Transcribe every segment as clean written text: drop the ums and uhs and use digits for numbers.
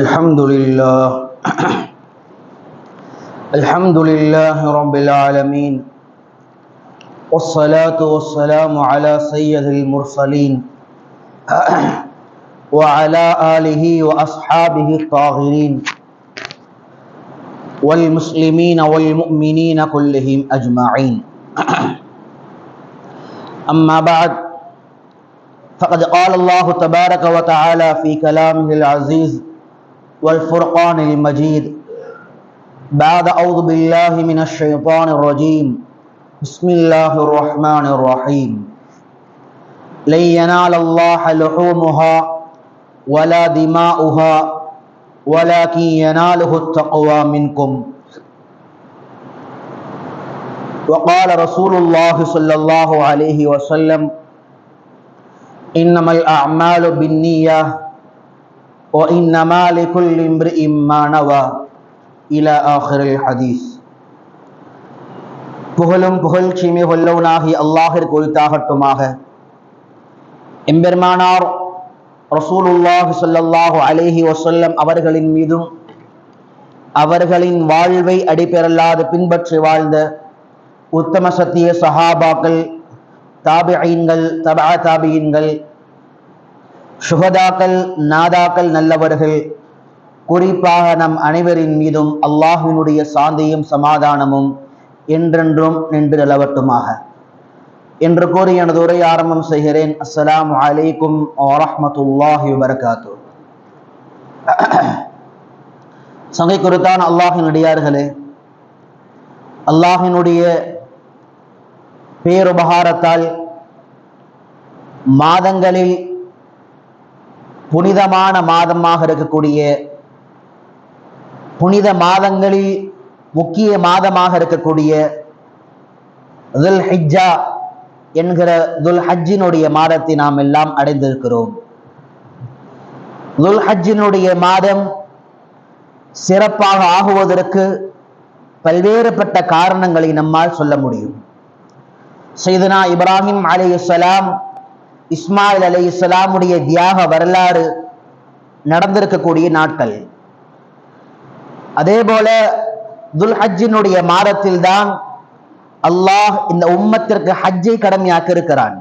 الحمد لله الحمد لله رب العالمين والصلاة والسلام على سيد المرسلين وعلى آله وأصحابه الطاهرين والمسلمين والمؤمنين كلهم أجمعين. أما بعد، فقد قال الله تبارك وتعالى في كلامه العزيز والفرقان المجيد بعد أعوذ بالله من الشيطان الرجيم بسم الله الرحمن الرحيم لن ينال الله لحومها ولا دماؤها ولكن يناله التقوى منكم. وقال رسول الله صلى الله عليه وسلم إنما الأعمال بالنية وإنما لكل امرئ ما نوى إلى آخر الحديث. புகழும் புகழ்ச்சியுமே வல்லவனாகி அல்லாஹ்விற்கு உரித்தாகட்டுமாக. எம்பெருமானார் ரசூலுல்லாஹி ஸல்லல்லாஹு அலைஹி வஸல்லம் அவர்களின் மீதும் அவர்களின் வாழ்வை அடிப்பெறலாது பின்பற்றி வாழ்ந்த உத்தம சத்திய சஹாபாக்கள், தாபிஈன்கள், தபா தாபிஈன்கள், சுஹதாக்கள், நாதாக்கள், நல்லவர்கள், குறிப்பாக நம் அனைவரின் மீதும் அல்லாஹ்வினுடைய சாந்தியும் சமாதானமும் என்றென்றும் நின்று நிலவட்டுமாக என்று கூறி எனது உரை ஆரம்பம் செய்கிறேன். அஸ்ஸலாமு அலைக்கும் வரஹ்மத்துல்லாஹி வபரகாத்துஹு. சங்கை குறித்தான அல்லாஹின் அடியார்களே, அல்லாஹினுடைய பேருபகாரத்தால் மாதங்களில் புனிதமான மாதமாக இருக்கக்கூடிய, புனித மாதங்களில் முக்கிய மாதமாக இருக்கக்கூடிய துல் ஹிஜ்ஜா என்கிற துல் ஹஜ்ஜினுடைய மாதத்தை நாம் எல்லாம் அடைந்திருக்கிறோம். துல் ஹஜ்ஜினுடைய மாதம் சிறப்பாக ஆகுவதற்கு பல்வேறுபட்ட காரணங்களை நம்மால் சொல்ல முடியும். சையதுனா இப்ராஹிம் அலைஹிஸ்ஸலாம், இஸ்மாயில் அலைஹிஸ்ஸலாமுடைய தியாக வரலாறு நடந்திருக்கக்கூடிய நாட்கள். அதே போல துல் ஹஜ்ஜினுடைய மாதத்தில் தான் அல்லாஹ் இந்த உம்மத்திற்கு ஹஜ்ஜை கடமையாக்க இருக்கிறான்.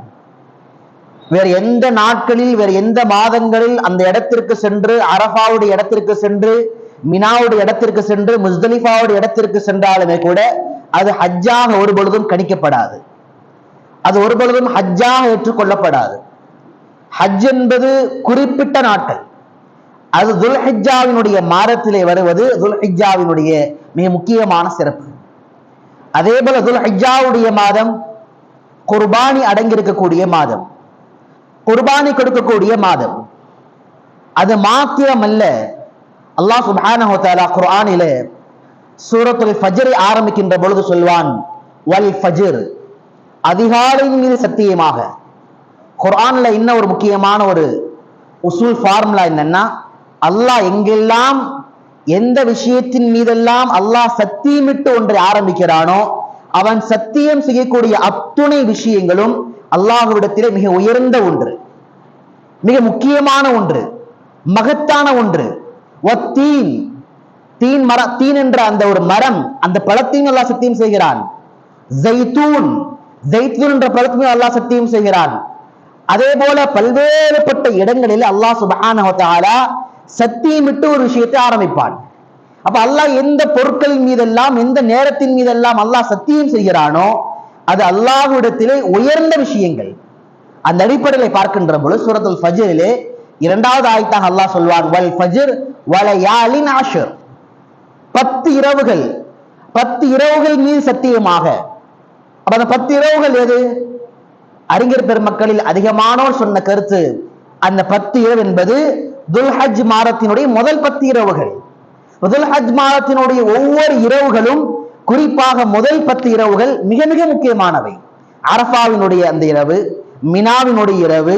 வேறு எந்த நாட்களில், வேறு எந்த மாதங்களில் அந்த இடத்திற்கு சென்று, அரஃபாவுடைய இடத்திற்கு சென்று, மினாவுடைய இடத்திற்கு சென்று, முஸ்தலிஃபாவுடைய இடத்திற்கு சென்றாலுமே கூட அது ஹஜ்ஜாக ஒரு பொழுதும் கணிக்கப்படாது, அது ஒரு பொழுதும் ஹஜ்ஜாக ஏற்றுக்கொள்ளப்படாது. ஹஜ் என்பது குறிப்பிட்ட நாட்கள், அது துல் ஹிஜ்ஜாவினுடைய மாதத்திலே வருவது துல் ஹிஜ்ஜாவினுடைய மிக முக்கியமான சிறப்பு. அதே போல துல் ஹிஜ்ஜாவுடைய மாதம் குர்பானி அடங்கியிருக்கக்கூடிய மாதம், குர்பானி கொடுக்கக்கூடிய மாதம். அது மாத்திரமல்ல, அல்லாஹ் சுப்ஹானஹு வ தஆலா குர்ஆனிலே சூரத்துல் ஃபஜ்ரை ஆரம்பிக்கின்ற பொழுது சொல்வான், வல் ஃபஜ்ர், அதிகாலையின் மீது சத்தியமாக. குர்ஆன்ல இன்னும் ஒரு முக்கியமான ஒரு உசூல் ஃபார்முலா என்னன்னா, அல்லாஹ் எங்கெல்லாம் எந்த விஷயத்தின் மீதெல்லாம் அல்லாஹ் சத்தியமிட்டு ஒன்றை ஆரம்பிக்கிறானோ அவன் சத்தியம் செய்யக்கூடிய அத்துணை விஷயங்களும் அல்லாஹ்விடத்திலே மிக உயர்ந்த ஒன்று, மிக முக்கியமான ஒன்று, மகத்தான ஒன்று. வத்தீன், தீன் மர, தீன் என்ற அந்த ஒரு மரம், அந்த பழத்தையும் அல்லாஹ் சத்தியம் செய்கிறான். ஜைத்தூன், ஜைத்தூன் என்ற பழத்தையும் அல்லாஹ் சத்தியம் செய்கிறான். அதே போல பல்வேறுபட்ட இடங்களில் அல்லாஹ் சுப்ஹானஹு வ தஆலா சத்தியமிட்டு ஒரு விஷயத்தை ஆரம்பிப்பான். அப்ப அல்லாஹ் எந்த பொருட்களின் மீதெல்லாம், எந்த நேரத்தின் மீதெல்லாம் அல்லாஹ் சத்தியம் செய்கிறானோ அது அல்லாஹ்விடத்திலே உயர்ந்த விஷயங்கள். அந்த அடிப்படையில் பார்க்கின்ற பொழுது சூரத்துல் ஃபஜ்ரிலே 2வது ஆயத்தாக அல்லாஹ் சொல்வான், வல் ஃபஜ்ர் வலயாலின் அஷ்ர், 10 இரவுகள், 10 இரவுகள் மீது சத்தியமாக. அப்ப அந்த 10 இரவுகள் எது? அறிஞர் பெருமக்களில் அதிகமானோர் சொன்ன கருத்து, அந்த 10 இரவு என்பது துல் ஹஜ் மாதத்தினுடைய முதல் 10 இரவுகள். துல் ஹஜ் மாதத்தினுடைய ஒவ்வொரு இரவுகளும், குறிப்பாக முதல் 10 இரவுகள் மிக மிக முக்கியமானவை. அரஃபாவினுடைய அந்த இரவு, மினாவினுடைய இரவு,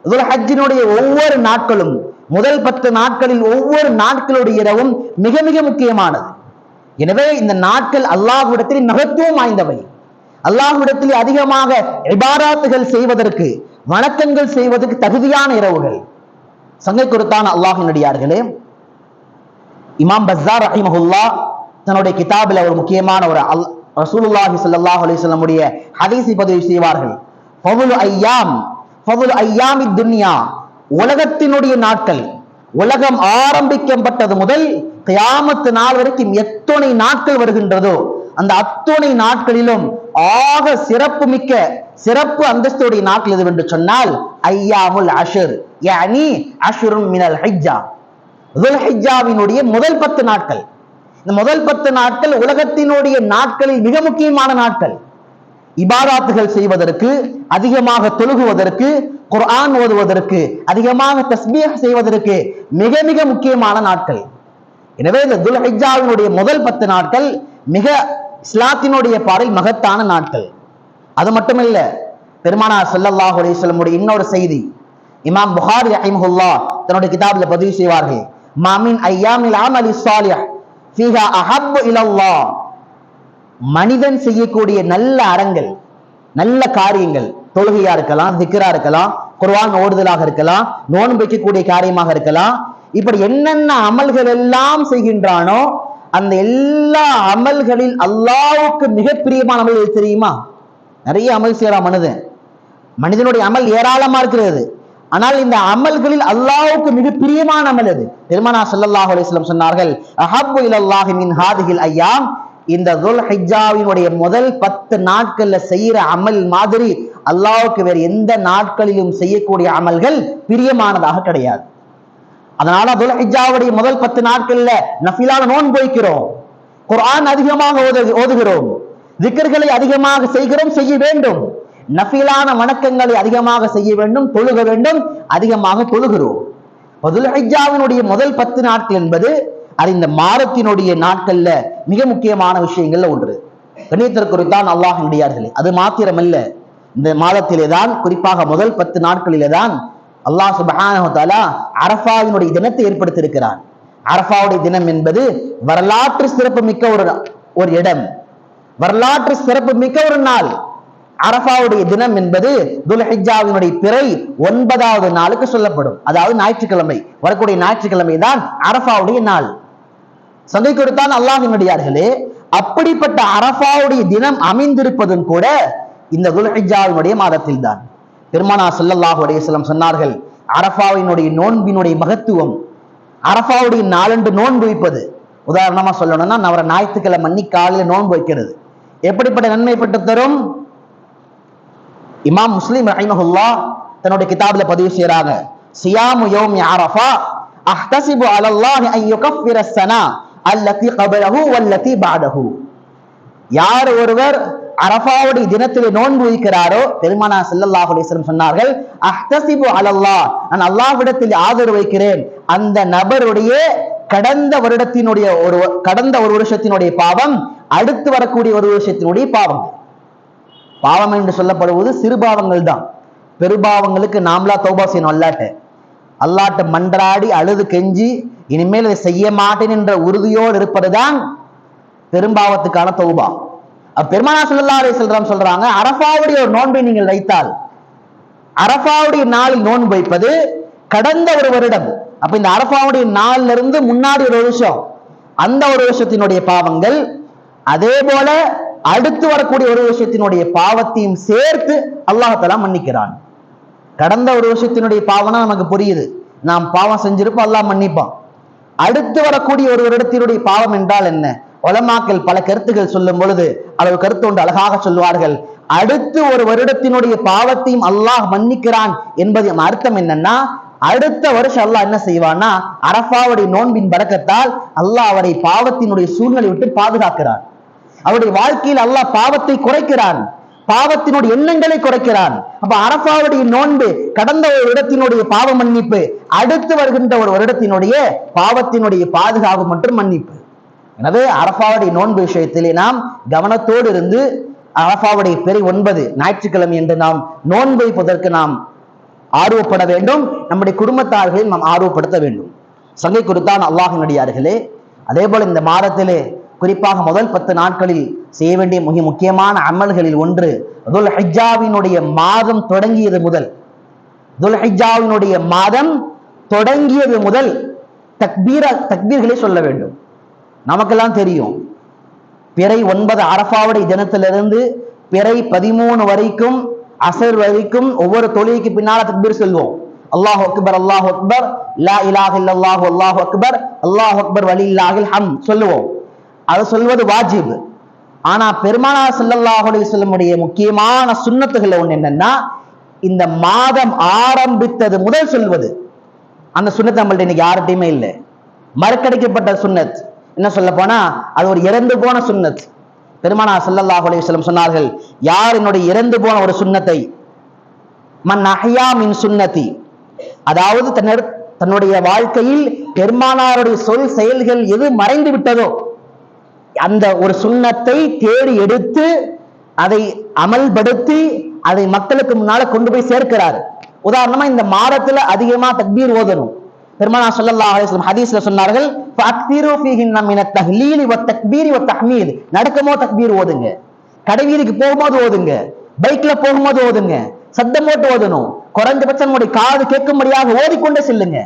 துல் ஹஜ்ஜினுடைய ஒவ்வொரு நாட்களும், முதல் 10 நாட்களில் ஒவ்வொரு நாட்களுடைய இரவும் மிக மிக முக்கியமானது. எனவே இந்த நாட்கள் அல்லாஹ்விடத்தில் மகத்துவம் வாய்ந்தவை. அல்லாஹ்விடத்தில் அதிகமாக இபாராத்துகள் செய்வதற்கு, வணக்கங்கள் செய்வதற்கு தகுதியான இரவுகள். சங்கை கொடுத்தான் அல்லாஹ்வின் அடியார்களே, இமாம் பஸ்ஸார் ரஹிமஹுல்லாஹ் தன்னுடைய கிதாபில் ஒரு முக்கியமான ஒரு ரசூலுல்லாஹி ஸல்லல்லாஹு அலைஹி வஸல்லம் உடைய ஹதீஸை பதிவு செய்வார்கள். ஃபதுல் ஐயாமி துன்யா, உலகத்தினுடைய நாட்கள், உலகம் ஆரம்பிக்கப்பட்டது முதல் கியாமத் நாள் வரைக்கும் எத்தனை நாட்கள் வருகின்றதோ அந்த அத்தனை நாட்களிலும் ஆக சிறப்பு மிக்க சிறப்பு அந்தஸ்துடைய நாட்கள் எது என்று சொன்னால் ஐயாமுல் அஷ்ர், யானி அஷ்ருன் மினல் ஹிஜ்ஜா, துல்ஹிஜ்ஜாவினுடைய முதல் 10 நாட்கள். இந்த முதல் 10 நாட்கள் உலகத்தினுடைய நாட்களில் மிக முக்கியமான நாட்கள். இபாதாத்துகள் செய்வதற்கு, அதிகமாக தொழுகுவதற்கு, குர்ஆன் ஓதுவதற்கு, அதிகமாக தஸ்பீஹ் செய்வதற்கு மிக மிக முக்கியமான நாட்கள். எனவே இந்த துல்ஹிஜ்ஜாவினுடைய முதல் 10 நாட்கள் மிக இஸ்லாத்தினுடைய பாரில் மகத்தான நாட்கள். அது மட்டுமல்ல, பெருமானார் ஸல்லல்லாஹு அலைஹி வஸல்லம் உடைய இன்னொரு செய்தி இமாம் புகாரி ரஹிமஹுல்லாஹ் தன்னுடைய கிதாபில் பதிவு செய்வார்கள். மாமின் ஐயாமில் அமலி ஸாலிஹ் ஃபீஹா அஹப்பு இலல்லாஹ், மனிதன் செய்யக்கூடிய நல்ல அறங்கள், நல்ல காரியங்கள், தொழுகையா இருக்கலாம், திக்ரா இருக்கலாம், குர்ஆன் ஓதுதலாக இருக்கலாம், நோன்பு வைக்கக்கூடிய காரியமாக இருக்கலாம், இப்படி என்னென்ன அமல்கள் எல்லாம் செய்கின்றானோ அந்த எல்லா அமல்களில் அல்லாஹ்வுக்கு மிக பிரியமான அமல் தெரியுமா? நிறைய அமல் செய்யலாம் மனிதனுடைய அமல் ஏராளமா இருக்கிறது. ஆனால் இந்த அமல்களில் அல்லாஹ்வுக்கு மிக பிரியமான அமல் அது. பெருமானார் ஸல்லல்லாஹு அலைஹி வஸல்லம் சொன்னார்கள், அஹப்பு இலல்லாஹி மின் ஹாதிஹில் அய்யாம், இந்த துல்ஹிஜ்ஜாவினுடைய முதல் 10 நாட்கள்ல செய்யற அமல் மாதிரி அல்லாஹ்வுக்கு வேறு எந்த நாட்களிலும் செய்யக்கூடிய அமல்கள் பிரியமானதாக கிடையாது. அதனால துல்ஹிஜ்ஜாவுடைய முதல் 10 நாட்கள்ல நஃபிலான நோன்பு வைக்கிறோம், குர்ஆன் அதிகமாக ஓதுகிறோம், திக்ர்களை அதிகமாக செய்கிறோம், செய்ய வேண்டும். நஃபிலான வணக்கங்களை அதிகமாக செய்ய வேண்டும், தொழுக வேண்டும், அதிகமாக தொழுகிறோம். துல்ஹிஜ்ஜாவினுடைய முதல் 10 நாட்கள் என்பது அது இந்த மாதத்தினுடைய நாட்கள்ல மிக முக்கியமான விஷயங்கள்ல ஒன்று. கண்ணியத்திற்குத்தான் அல்லாஹ்வின் அடியார்களே, அது மாத்திரமல்ல, இந்த மாதத்திலே தான், குறிப்பாக முதல் 10 நாட்களிலே தான் அல்லாஹ் சுப்ஹானஹு வ தஆலா அரஃபாவினுடைய தினத்தை ஏற்படுத்தியிருக்கிறார். அரஃபாவுடைய தினம் என்பது வரலாற்று சிறப்பு மிக்க ஒரு இடம், வரலாற்று சிறப்பு மிக்க ஒரு நாள். அரஃபாவுடைய தினம் என்பது துல்ஹிஜ்ஜாவினுடைய பிறை 9வது நாளுக்கு சொல்லப்படும். அதாவது ஞாயிற்றுக்கிழமை, வரக்கூடிய ஞாயிற்றுக்கிழமை தான் அரஃபாவுடைய நாள். சங்கை கொடுத்தான் அல்லாஹ்வின் அடியார்களே, அப்படிப்பட்ட அரஃபாவுடைய தினம் அமைந்திருப்பதும் கூட இந்த துல்ஹிஜ்ஜாவினுடைய மாதத்தில் தான். பெருமானார் ஸல்லல்லாஹு அலைஹி வஸல்லம் சொன்னார்கள், அரஃபாவினுடைய நோன்பினுடைய மகத்துவம், அரஃபாவுடைய நாளன்று நோன்பு வைப்பது. உதாரணமா சொல்லணும்னா, நான் ஒரு ஞாயிற்றுக்கிழமை அன்னைக்கு காலையில நோன்பு வைக்கிறது எப்படிப்பட்ட நன்மை பெற்று தரும்? இமாம் முஸ்லிம் ரஹிமஹுல்லாஹ் தன்னுடைய கிதாபில் பதிவு செய்யறாங்க, சியாமு யௌமி அரஃபா அஹ்தஸிபு அலல்லாஹி அன் யுகஃபிர ஸனா அல்லதி கபலஹு வல்லதி பஅதஹு. யார் ஒருவர் அரஃபாவுடைய தினத்திலே நோன்பு வைக்கிறாரோ, பெருமானார் ஸல்லல்லாஹு அலைஹி வஸல்லம் சொன்னார்கள், அஹ்தஸிபு அலல்லாஹ், நான் அல்லாஹ்விடத்தில் ஆதரவு வைக்கிறேன், அந்த நபருடைய கடந்த ஒரு வருஷத்தினுடைய பாவம் அடுத்து வரக்கூடிய ஒரு வருஷத்தினுடைய பாவம். பாவம் என்று சொல்லப்படுவது சிறு பாவங்கள் தான். பெருபாவங்களுக்கு நாமளா தௌபா செய்யணும். அல்லாட்ட மன்றாடி அழுது கெஞ்சி இனிமேல் இதை செய்ய மாட்டேன் என்ற உறுதியோடு இருப்பதுதான் பெரும்பாவத்துக்கான தௌபா. பெருமானார் ஸல்லல்லாஹு அலைஹி வஸல்லம் சொல்றாங்க, அரஃபாவுடைய ஒரு நோன்பை நீங்கள் வைத்தால், அரஃபாவுடைய நாளில் நோன்பு வைப்பது கடந்த ஒரு வருடம், அப்ப இந்த அரஃபாவுடைய நாள்ல இருந்து முன்னாடி ஒரு வருஷம், அந்த ஒரு வருஷத்தினுடைய பாவங்கள், அதே போல அடுத்து வரக்கூடிய ஒரு வருஷத்தினுடைய பாவத்தையும் சேர்த்து அல்லாஹ் தஆலா மன்னிக்கிறான். கடந்த ஒரு வருஷத்தினுடைய பாவம்னா நமக்கு புரியுது, நாம் பாவம் செஞ்சிருப்போம், அல்லாஹ் மன்னிப்பான். அடுத்து வரக்கூடிய ஒரு வருடத்தினுடைய பாவம் என்றால் என்ன? உலமாக்கள் பல கருத்துக்கள் சொல்லும் பொழுது அளவு கருத்து ஒன்று அழகாக சொல்வார்கள், அடுத்து ஒரு வருடத்தினுடைய பாவத்தையும் அல்லாஹ் மன்னிக்கிறான் என்பது அர்த்தம் என்னன்னா, அடுத்த வருஷம் அல்லாஹ் என்ன செய்வான்னா, அரஃபாவுடைய நோன்பின் பரக்கத்தால் அல்லாஹ் அவரை பாவத்தினுடைய சூழ்நிலை விட்டு பாதுகாக்கிறான். அவருடைய வாழ்க்கையில் அல்லாஹ் பாவத்தை குறைக்கிறான், பாவத்தினுடைய எண்ணங்களை குறைக்கிறான். அப்ப அரஃபாவுடைய நோன்பு கடந்த ஒரு இடத்தினுடைய பாவ மன்னிப்பு, அடுத்து வருகின்ற ஒரு வருடத்தினுடைய பாவத்தினுடைய பாதுகாப்பு மற்றும் மன்னிப்பு. எனவே அரஃபாவுடைய நோன்பு விஷயத்திலே நாம் கவனத்தோடு இருந்து, அரஃபாவுடைய பிறை 9 ஞாயிற்றுக்கிழமை என்று நாம் நோன்பு வைப்பதற்கு நாம் ஆர்வப்பட வேண்டும், நம்முடைய குடும்பத்தார்களையும் நாம் ஆர்வப்படுத்த வேண்டும். சங்கை கொடுத்தான் அல்லாஹ்வின் அடியார்களே, அதே போல இந்த மாதத்திலே குறிப்பாக முதல் 10 நாட்களில் செய்ய வேண்டிய மிக முக்கியமான அமல்களில் ஒன்று, துல்ஹிஜ்ஜாவினுடைய மாதம் தொடங்கியது முதல், துல்ஹிஜ்ஜாவினுடைய மாதம் தொடங்கியது முதல் தக்பீர்களை சொல்ல வேண்டும். நமக்கெல்லாம் தெரியும், பிறை 9 அரஃபாவுடைய தினத்திலிருந்து பிறை 13 வரைக்கும் அசர் வரைக்கும் ஒவ்வொரு தொழுகைக்கு பின்னால தக்பீர் சொல்வோம். அல்லாஹு அக்பர் அல்லாஹு அக்பர் லா இலாஹ இல்லல்லாஹு அல்லாஹு அக்பர் அல்லாஹு அக்பர் வலில்லாஹில் ஹம்த் சொல்லுவோம். அது சொல்வது வாஜிப். ஆனா பெருமானார் ஸல்லல்லாஹு அலைஹி வஸல்லம் உடைய முக்கியமான சுன்னத்துகள் ஒன்று என்னன்னா, இந்த மாதம் ஆரம்பித்தது முதல் சொல்வது. அந்த சுன்னத் நம்மள்ட்ட இன்னைக்கு யார்கிட்டையுமே இல்லை, மறுக்கடிக்கப்பட்ட சுன்னத். என்ன சொல்ல போனா அது ஒரு இறந்து போன சுன்னத். பெருமானார் ஸல்லல்லாஹு அலைஹி வஸல்லம் சொன்னார்கள், யார் என்னுடைய இறந்து போன ஒரு சுன்னத்தை, மன் அஹ்யா மின் சுன்னதி, அதாவது தன்னுடைய வாழ்க்கையில் பெருமானாருடைய சொல் செயல்கள் எது மறைந்து விட்டதோ அந்த ஒரு சுன்னத்தை தேடி எடுத்து அதை அமல்படுத்தி அதை மக்களுக்கு முன்னால கொண்டு போய் சேர்க்கிறார். உதாரணமா இந்த மாதத்துல அதிகமா தக்பீர் ஓதணும். பெருமானார் ஸல்லல்லாஹு அலைஹி வஸல்லம் ஹதீஸ்ல சொன்னார்கள், ஃபஅக்திரு ஃபீஹின்ன மினத் தஹ்லீலி வத் தக்பீரி வத் தஹ்மீத், நடக்குமோ தக்பீர் ஓதுங்க, கடைவீதிக்கு போகும்போது ஓதுங்க, பைக்ல போகும்போது ஓதுங்க, சத்தம் போட்டு ஓதணும், குறைந்தபட்சம் நம்முடைய காது கேட்கும்படியாக ஓதிக்கொண்டே செல்லுங்க.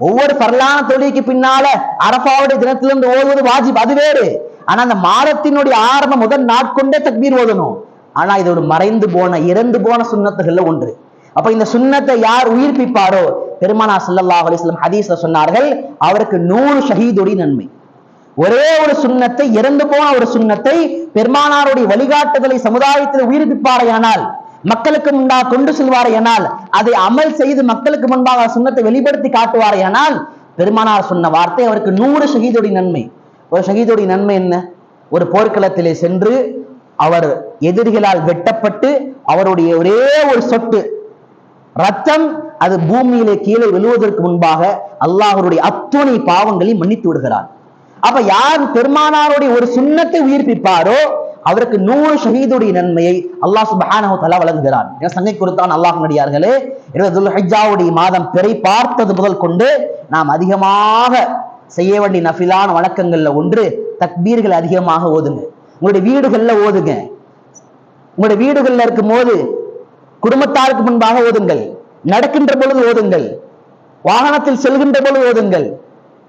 ஒவ்வொரு பரலான தொழுகைக்கு பின்னால அரஃபாவுடைய தினத்திலிருந்து ஓதுவது வாஜிப், அது வேறு. ஆனா அந்த மாதத்தினுடைய ஆரம்ப முதல் நாட்கொண்டே தக்பீர் ஓதணும். ஆனா இது ஒரு மறைந்து போன இறந்து போன சுன்னத்துகள்ல ஒன்று. அப்ப இந்த சுன்னத்தை யார் உயிர்ப்பிப்பாரோ, பெருமானார் ஸல்லல்லாஹு அலைஹி வஸல்லம் ஹதீஸ்ல சொன்னார்கள், அவருக்கு 100 ஷஹீதுடைய நன்மை. ஒரே ஒரு சுன்னத்தை, இறந்து போன ஒரு சுன்னத்தை பெருமானாருடைய வழிகாட்டுதலை சமுதாயத்தில் உயிர்ப்பிப்பாரையானால், மக்களுக்கு முன்பாக கொண்டு செல்வாரையானால், அதை அமல் செய்து மக்களுக்கு முன்பாக சுன்னத்தை வெளிப்படுத்தி காட்டுவாரையானால், பெருமானார் சொன்ன வார்த்தை அவருக்கு 100 ஷஹீதுடைய நன்மை. ஒரு ஷஹீதுடைய நன்மை என்ன? ஒரு போர்க்களத்திலே சென்று அவர் எதிரிகளால் வெட்டப்பட்டு அவருடைய ஒரே ஒரு சொட்டு ரத்தம் அது பூமியிலே கீழே விழுவதற்கு முன்பாக அல்லாஹ்வுடைய அத்துணை பாவங்களை மன்னித்து விடுகிறார். அப்ப யார் பெருமானாருடைய ஒரு சுன்னத்தை உயிர்ப்பிப்பாரோ அவருக்கு 100 ஷஹீதுடைய நன்மையை அல்லாஹ் சுப்ஹானஹு வ தஆலா வழங்குகிறார். சங்கை கொடுத்தான் அல்லாஹ் நடிகார்களே, துல்ஹிஜ்ஜாவுடைய மாதம் பிறை பார்த்தது முதல் கொண்டு நாம் அதிகமாக செய்ய வேண்டிய நஃபிலான வணக்கங்கள்ல ஒன்று தக்பீர்கள் அதிகமாக ஓதுங்க. உங்களுடைய வீடுகள்ல ஓதுங்க. உங்களுடைய வீடுகள்ல இருக்கும் போது குடும்பத்தாருக்கு முன்பாக ஓதுங்கள், நடக்கின்ற பொழுது ஓதுங்கள், வாகனத்தில் செல்கின்ற பொழுது ஓதுங்கள்.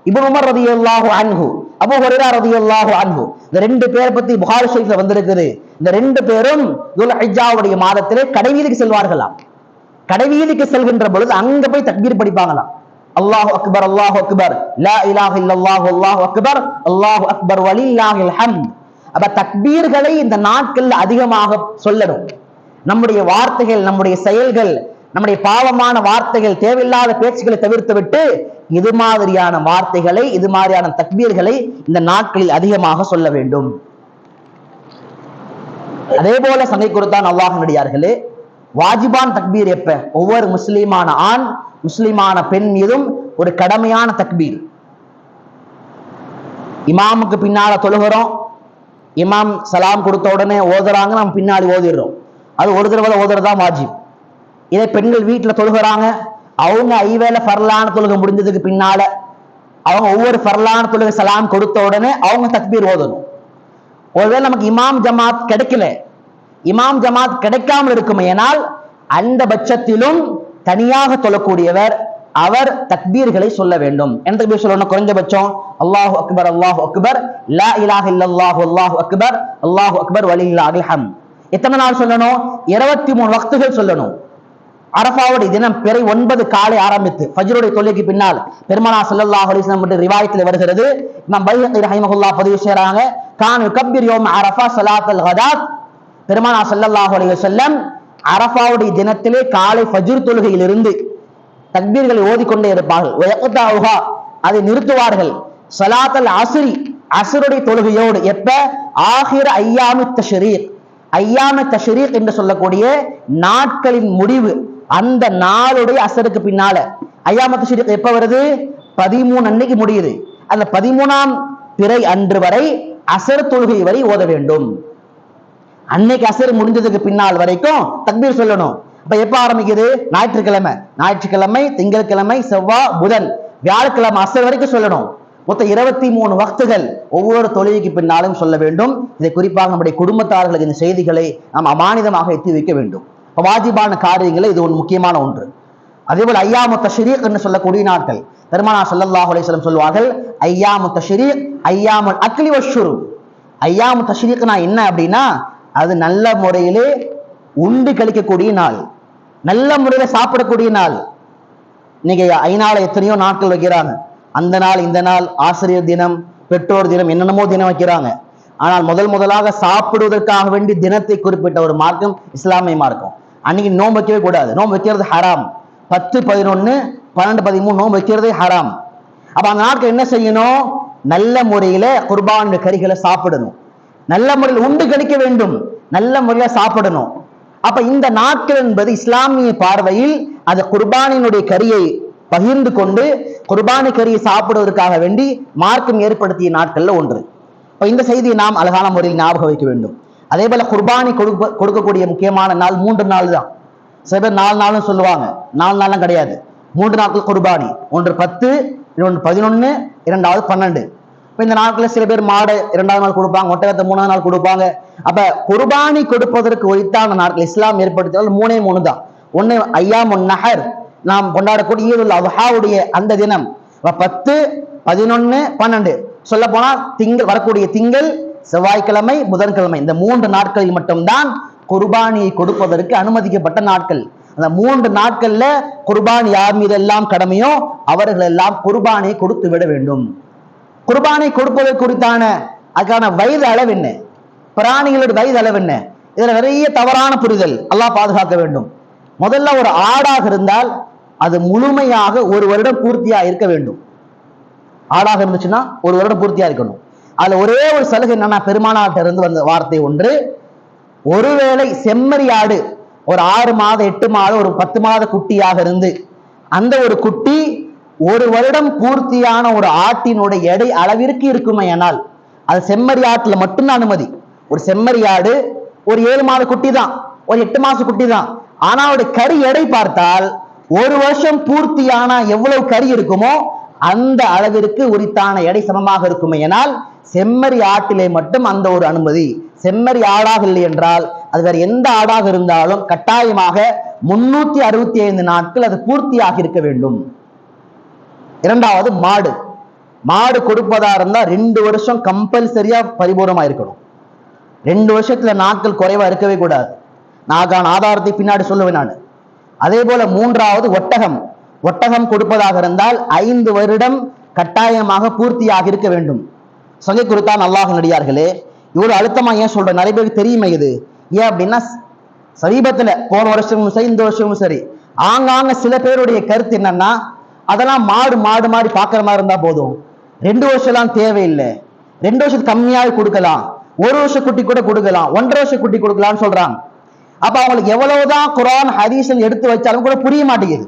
இப்னு உமர் ரலியல்லாஹு அன்ஹு, அபூ ஹுரைரா ரலியல்லாஹு அன்ஹு, இந்த 2 பேரை பத்தி புகாரி ஷரீஃப்ல வந்திருக்குது. இந்த 2 பேரும் துல்ஹிஜ்ஜாவுடைய மாதத்திலே கடைவீதிக்கு செல்வார்களாம். கடைவீதிக்கு செல்கின்ற பொழுது அங்க போய் தக்பீர் படிப்பாங்களாம். அல்லாஹு அக்பர் அல்லாஹு அக்பர் லா இலாஹ இல்லல்லாஹு அல்லாஹு அக்பர் அல்லாஹு அக்பர் வலில்லாஹில் ஹம்த். அப்ப தக்பீர்களை இந்த நாட்கள் அதிகமாக சொல்லணும். நம்முடைய வார்த்தைகள், நம்முடைய செயல்கள், நம்முடைய பாவமான வார்த்தைகள், தேவையில்லாத பேச்சுக்களை தவிர்த்து விட்டு இது மாதிரியான வார்த்தைகளை, இது மாதிரியான தக்பீர்களை இந்த நாட்களில் அதிகமாக சொல்ல வேண்டும். அதே போல சங்கை கொடுத்தான் அல்லாஹ் நடிகார்களே, வாஜிபான் தக்பீர் எப்ப? ஒவ்வொரு முஸ்லிமான ஆண் முஸ்லிமான பெண் மீதும் ஒரு கடமையான தக்பீர். இமாமுக்கு பின்னால தொழுகிறோம், இமாம் சலாம் கொடுத்த உடனே ஓதுறாங்க, நம்ம பின்னாடி ஓதிடுறோம். அது ஒரு தடவை ஓதுறதுதான் வாஜிப். இதே பெண்கள் வீட்டுல தொழுகிறாங்க, அவங்க ஐவேளை ஃபர்லான தொழுகை முடிஞ்சதுக்கு பின்னால அவங்க ஒவ்வொரு ஃபர்லான தொழுகை சலாம் கொடுத்த உடனே அவங்க தக்பீர் ஓதணும். ஒருவேளை நமக்கு இமாம் ஜமாத் கிடைக்கல, இமாம் ஜமாத் கிடைக்காமல் இருக்குமே, ஏனால் அந்த பட்சத்திலும் தனியாக தொழக்கூடியவர் அவர் தக்பீர்களை சொல்ல வேண்டும். என்ன தக்பீர் சொல்லணும்? குறைஞ்சபட்சம் அல்லாஹு அக்பர் அல்லாஹு அக்பர் லா இலாஹ இல்லல்லாஹு அல்லாஹு அக்பர் அல்லாஹு அக்பர் வலில்லாஹில் ஹம்த். எத்தனை நாள் சொல்லணும்? 23 வக்துகள் சொல்லணும். அரஃபாவுடைய தினம் பிறை 9 காலை ஆரம்பித்து ஃபஜ்ருடைய தொழுகைக்கு பின்னால் பெருமானார் ஸல்லல்லாஹு அலைஹி வஸல்லம் ரிவாயத்தில் வருகிறது. இமாம் பைஹகி ரஹிமஹுல்லாஹ் பதிவு செய்றாங்க, கான் யுகப்பிர் யௌம் அரஃபா ஸலாத்துல் கதாத். பெருமானார் ஸல்லல்லாஹு அலைஹி வஸல்லம் அரஃபாவுடைய தினத்திலே காலை ஃபஜ்ர் தொழுகையிலிருந்து தக்பீர்களை ஓதிக்கொண்டே இருப்பார்கள். அதை நிறுத்துவார்கள். ஸலாத்துல் அஸ்ரி, அஸ்ருடைய தொழுகையோடு. எப்ப? ஆகிர ஐயாமு தஷ்ரீக், ஐயாமு தஷ்ரீக் என்று சொல்லக்கூடிய நாட்களின் முடிவு, அந்த நாளுடைய அசருக்கு பின்னால. ஐயாமு தஷ்ரீக் எப்ப வருது? 13 அன்னைக்கு முடியுது. அந்த 13ஆம் பிறை அன்று வரை அசர் தொழுகை வரை ஓத வேண்டும். அன்னைக்கு அசர் முடிஞ்சதுக்கு பின்னால் வரைக்கும் தக்பீர் சொல்லணும். அப்ப எப்ப ஆரம்பிக்குது? ஞாயிற்றுக்கிழமை, ஞாயிற்றுக்கிழமை, திங்கட்கிழமை, செவ்வாய், புதன், வியாழக்கிழமை அசர் வரைக்கும் சொல்லணும். மொத்தம் 23 வக்துகள் ஒவ்வொரு தொழுகைக்கு பின்னாலும் சொல்ல வேண்டும். இதை குறிப்பாக நம்முடைய குடும்பத்தார்களுக்கு இந்த செய்திகளை நாம் அமானிதமாக எத்தி வைக்க வேண்டும். வாஜிபான காரியங்களை இது ஒரு முக்கியமான ஒன்று. அதே போல ஐயாமு தஷ்ரீக் என்று சொல்லக்கூடிய நாட்கள். பெருமானார் ஸல்லல்லாஹு அலைஹி வஸல்லம் சொல்வார்கள், ஐயாமு தஷ்ரீக் ஐயாமுல் அக்லி வஷ்ஷுர்ப். ஐயாமு தஷ்ரீக்னா என்ன அப்படின்னா, அது நல்ல முறையிலே உண்டு கழிக்கக்கூடிய நாள், நல்ல முறையில சாப்பிடக்கூடிய நாள். இன்னைக்கு ஐநாள எத்தனையோ நாட்கள் வைக்கிறாங்க. அந்த நாள், இந்த நாள், ஆசிரியர் தினம், பெற்றோர் தினம், என்னென்னமோ தினம் வைக்கிறாங்க. ஆனால் முதலாக சாப்பிடுவதற்காக வேண்டி தினத்தை குறிப்பிட்ட ஒரு மார்க்கம் இஸ்லாமிய மார்க்கம். அன்னைக்கு நோன்பு வைக்கவே கூடாது. நோன்பு வைக்கிறது ஹராம். 10, 11, 12, 13 நோன்பு வைக்கிறதே ஹராம். அப்ப அந்த நாட்கள் என்ன செய்யணும்? நல்ல முறையில குர்பான் கறிகளை சாப்பிடணும், நல்ல முறையில் உண்டு கழிக்க வேண்டும், நல்ல முறையில சாப்பிடணும். அப்ப இந்த நாட்கள் என்பது இஸ்லாமிய பார்வையில் அது குர்பானினுடைய கரியை பகிர்ந்து கொண்டு குர்பானி கரியை சாப்பிடுவதற்காக வேண்டி மார்க்கம் ஏற்படுத்திய நாட்கள்ல ஒன்று. இப்ப இந்த செய்தியை நாம் அழகான முறையில் ஞாபகம் வைக்க வேண்டும். அதே போல குர்பானி கொடுக்கக்கூடிய முக்கியமான நாள் 3 நாள் தான். சில பேர் 4 நாள்னு சொல்லுவாங்க. 4 நாளும் கிடையாது. 3 நாட்கள் குர்பானி. ஒன்று 10, இன்னொன்று 11, இரண்டாவது 12. இப்ப இந்த நாட்களில் சில பேர் மாடு 2ஆவது நாள் கொடுப்பாங்க, ஒட்டகத்தை 3ஆவது நாள் கொடுப்பாங்க. அப்ப குர்பானி கொடுப்பதற்கு உரித்தான நாட்கள் இஸ்லாம் ஏற்படுத்தினால் 3 தான். ஒன்னு ஐயாமுன் நஹர், நாம் கொண்டாடக்கூடிய ஈதுல் அத்ஹாவுடைய அந்த தினம். 10, 11, 12 சொல்ல போனா வரக்கூடிய திங்கள், செவ்வாய்க்கிழமை, புதன்கிழமை, இந்த 3 நாட்களில் மட்டும்தான் குர்பானியை கொடுப்பதற்கு அனுமதிக்கப்பட்ட நாட்கள். அந்த 3 நாட்கள்ல குர்பான் யார் மீதெல்லாம் கடமையோ அவர்கள் எல்லாம் குர்பானை கொடுத்து விட வேண்டும். குர்பானை கொடுப்பதற்கு குறித்தான அதுக்கான வயது அளவு என்ன, பிராணிகளுடைய வயது அளவு என்ன, இதுல நிறைய தவறான புரிதல். அல்லாஹ் பாதுகாக்க வேண்டும். முதல்ல ஒரு ஆடாக இருந்தால் அது முழுமையாக 1 வருடம் பூர்த்தியா இருக்க வேண்டும். ஆடாக இருந்துச்சுன்னா 1 வருடம் பூர்த்தியா இருக்கணும். அதுல ஒரே ஒரு சலுகை என்னன்னா, பெருமானார்ட்ட இருந்து வந்த வார்த்தை ஒன்று, ஒருவேளை செம்மறி ஆடு ஒரு 6 மாத 8 மாதம் ஒரு 10 மாத குட்டியாக இருந்து அந்த ஒரு குட்டி 1 வருடம் பூர்த்தியான ஒரு ஆட்டினுடைய எடை அளவிற்கு இருக்குமே ஆனால் அது செம்மறி ஆட்டுல மட்டும்தான் அனுமதி. ஒரு செம்மறி ஆடு ஒரு 7 மாத குட்டி தான், ஒரு 8 மாச குட்டி தான். ஆனா அவருடைய கறி எடை பார்த்தால் 1 வருஷம் பூர்த்தியான எவ்வளவு கறி இருக்குமோ அந்த அளவிற்கு உரித்தான எடை சமமாக இருக்குமே ஆனால் செம்மறி ஆட்டிலே மட்டும் அந்த ஒரு அனுமதி. செம்மறி ஆடாக இல்லை என்றால் அது வேற எந்த ஆடாக இருந்தாலும் கட்டாயமாக 365 நாட்கள் அது பூர்த்தியாக இருக்க வேண்டும். இரண்டாவது மாடு. மாடு கொடுப்பதா இருந்தா 2 வருஷம் கம்பல்சரியா பரிபூர்ணமா இருக்கணும். 2 வருஷத்துல நாட்கள் குறைவா இருக்கவே கூடாது. நான் ஆதாரத்தை பின்னாடி சொல்லுவேன் நான். அதே போல 3வது ஒட்டகம். ஒட்டகம் கொடுப்பதாக இருந்தால் 5 வருடம் கட்டாயமாக பூர்த்தியாக இருக்க வேண்டும். சொல்லி கொடுத்தான் அல்லாஹ் நடிகார்களே. இவ்வளவு அழுத்தமா ஏன் சொல்ற, நிறைய பேருக்கு தெரியுமே இது. ஏன் அப்படின்னா சமீபத்துல போன வருஷமும் சரி இந்த வருஷமும் சரி ஆங்காங்க சில பேருடைய கருத்து என்னன்னா, அதெல்லாம் மாடு மாதிரி பாக்குற மாதிரி இருந்தா போதும், 2 வருஷம் எல்லாம் தேவையில்லை, 2 வருஷத்துக்கு கம்மியாக கொடுக்கலாம், 1 வருஷ குட்டி கூட கொடுக்கலாம், 1.5 வருஷ குட்டி கொடுக்கலாம்னு சொல்றாங்க. அப்ப அவங்களுக்கு எவ்வளவுதான் குர்ஆன் ஹதீஸில் எடுத்து வச்சாலும் கூட புரிய மாட்டேங்குது.